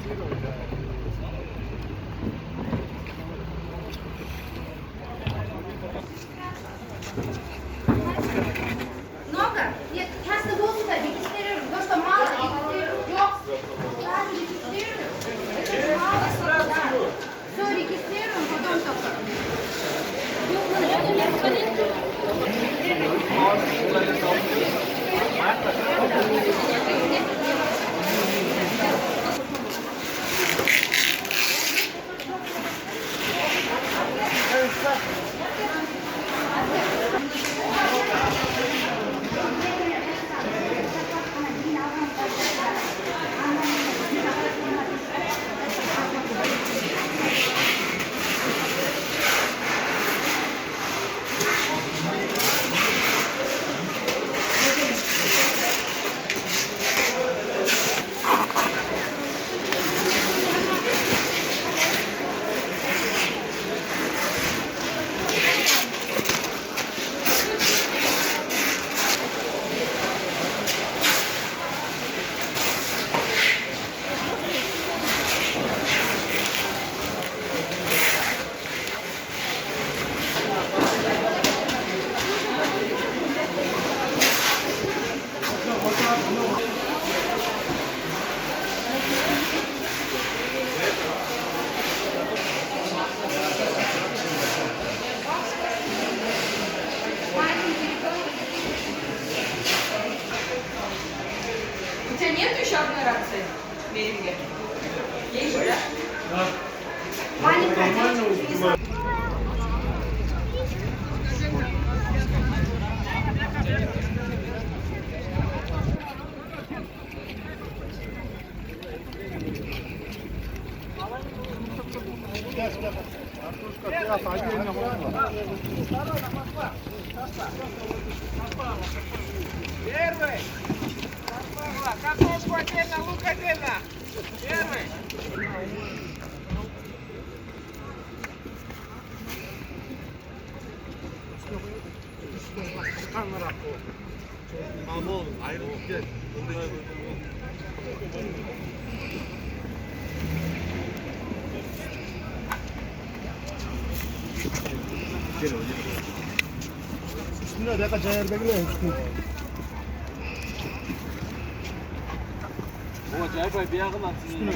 Много? Нет, часто волосы регистрируем. То, что мало регистрируем. Сразу регистрируем. Это мало. Да. Все регистрируем, потом только. У тебя нет еще одной рации в береге? Есть же, да? Да. Маленькая. Первый. Картошку отдельно, лук отдельно. Первый. Tamam, ayrılıp gel. üstüne dakika cayır bekle üstüne. Bu acayip bir yakın atsın. Üstüne.